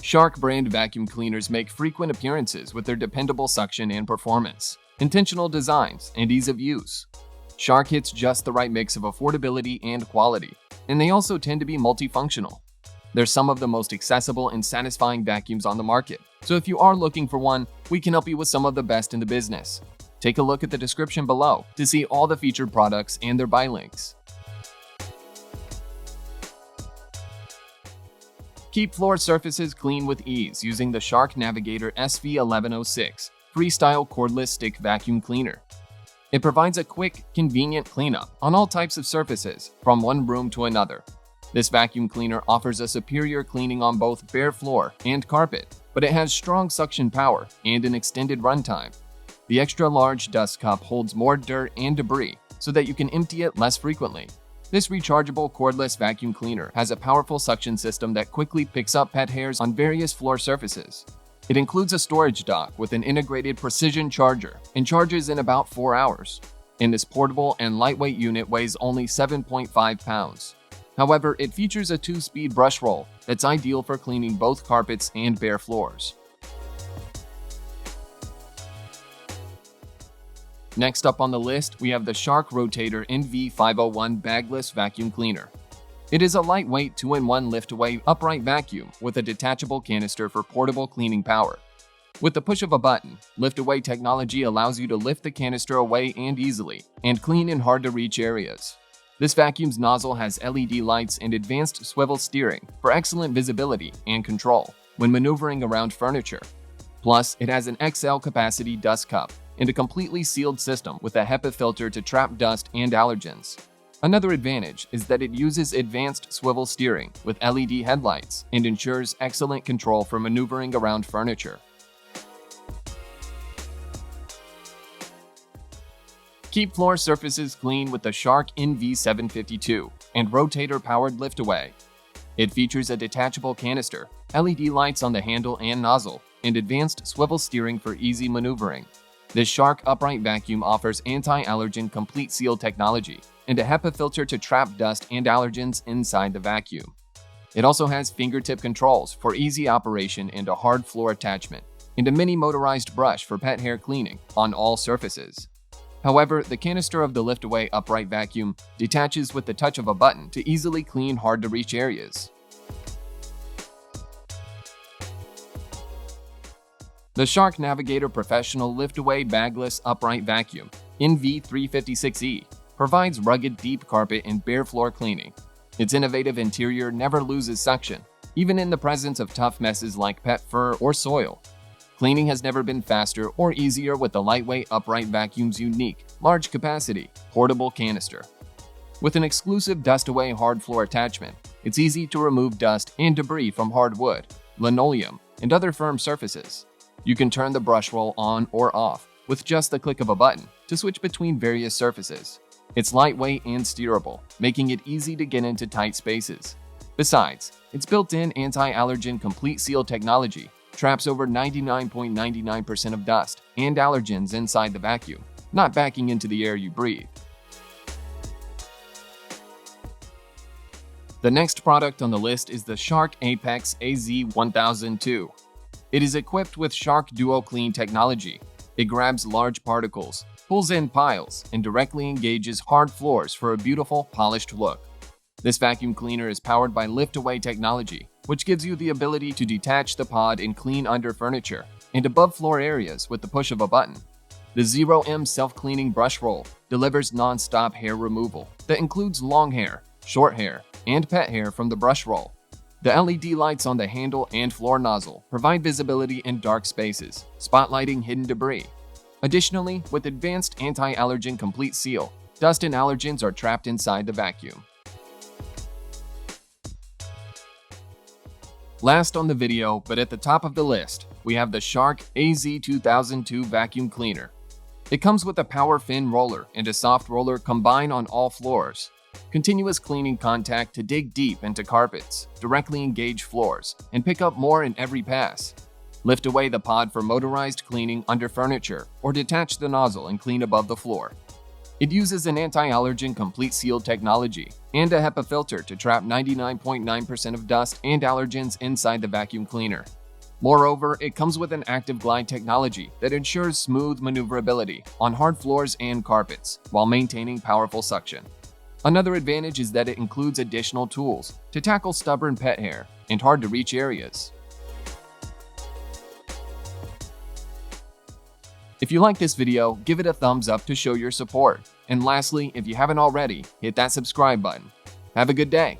Shark brand vacuum cleaners make frequent appearances with their dependable suction and performance, intentional designs, and ease of use. Shark hits just the right mix of affordability and quality, and they also tend to be multifunctional. They're some of the most accessible and satisfying vacuums on the market, so if you are looking for one, we can help you with some of the best in the business. Take a look at the description below to see all the featured products and their buy links. Keep floor surfaces clean with ease using the Shark Navigator SV1106 Freestyle Cordless Stick Vacuum Cleaner. It provides a quick, convenient cleanup on all types of surfaces from one room to another. This vacuum cleaner offers a superior cleaning on both bare floor and carpet, but it has strong suction power and an extended runtime. The extra-large dust cup holds more dirt and debris so that you can empty it less frequently. This rechargeable cordless vacuum cleaner has a powerful suction system that quickly picks up pet hairs on various floor surfaces. It includes a storage dock with an integrated precision charger and charges in about 4 hours. And this portable and lightweight unit weighs only 7.5 pounds. However, it features a 2-speed brush roll that's ideal for cleaning both carpets and bare floors. Next up on the list, we have the Shark Rotator NV501 Bagless Vacuum Cleaner. It is a lightweight 2-in-1 lift-away upright vacuum with a detachable canister for portable cleaning power. With the push of a button, lift-away technology allows you to lift the canister away and easily, and clean in hard-to-reach areas. This vacuum's nozzle has LED lights and advanced swivel steering for excellent visibility and control when maneuvering around furniture. Plus, it has an XL capacity dust cup and a completely sealed system with a HEPA filter to trap dust and allergens. Another advantage is that it uses advanced swivel steering with LED headlights and ensures excellent control for maneuvering around furniture. Keep floor surfaces clean with the Shark NV752 and Rotator-powered lift-away. It features a detachable canister, LED lights on the handle and nozzle, and advanced swivel steering for easy maneuvering. This Shark upright vacuum offers anti-allergen complete seal technology and a HEPA filter to trap dust and allergens inside the vacuum. It also has fingertip controls for easy operation and a hard floor attachment, and a mini motorized brush for pet hair cleaning on all surfaces. However, the canister of the lift-away upright vacuum detaches with the touch of a button to easily clean hard-to-reach areas. The Shark Navigator Professional Lift-Away Bagless Upright Vacuum NV356E provides rugged deep carpet and bare floor cleaning. Its innovative interior never loses suction, even in the presence of tough messes like pet fur or soil. Cleaning has never been faster or easier with the lightweight upright vacuum's unique, large capacity, portable canister. With an exclusive dust-away hard floor attachment, it's easy to remove dust and debris from hardwood, linoleum, and other firm surfaces. You can turn the brush roll on or off with just the click of a button to switch between various surfaces. It's lightweight and steerable, making it easy to get into tight spaces. Besides, its built-in anti-allergen complete seal technology traps over 99.99% of dust and allergens inside the vacuum, not backing into the air you breathe. The next product on the list is the Shark Apex AZ1002. It is equipped with Shark Duo Clean technology. It grabs large particles, pulls in piles, and directly engages hard floors for a beautiful, polished look. This vacuum cleaner is powered by lift-away technology, which gives you the ability to detach the pod and clean under furniture and above floor areas with the push of a button. The 0M self-cleaning brush roll delivers non-stop hair removal that includes long hair, short hair, and pet hair from the brush roll. The LED lights on the handle and floor nozzle provide visibility in dark spaces, spotlighting hidden debris. Additionally, with advanced anti-allergen complete seal, dust and allergens are trapped inside the vacuum. Last on the video, but at the top of the list, we have the Shark AZ2002 Vacuum Cleaner. It comes with a power fin roller and a soft roller combined on all floors. Continuous cleaning contact to dig deep into carpets, directly engage floors, and pick up more in every pass. Lift away the pod for motorized cleaning under furniture, or detach the nozzle and clean above the floor. It uses an anti-allergen complete seal technology and a HEPA filter to trap 99.9% of dust and allergens inside the vacuum cleaner, Moreover, it comes with an active glide technology that ensures smooth maneuverability on hard floors and carpets while maintaining powerful suction. Another advantage is that it includes additional tools to tackle stubborn pet hair and hard-to-reach areas. If you like this video, give it a thumbs up to show your support. And lastly, if you haven't already, hit that subscribe button. Have a good day.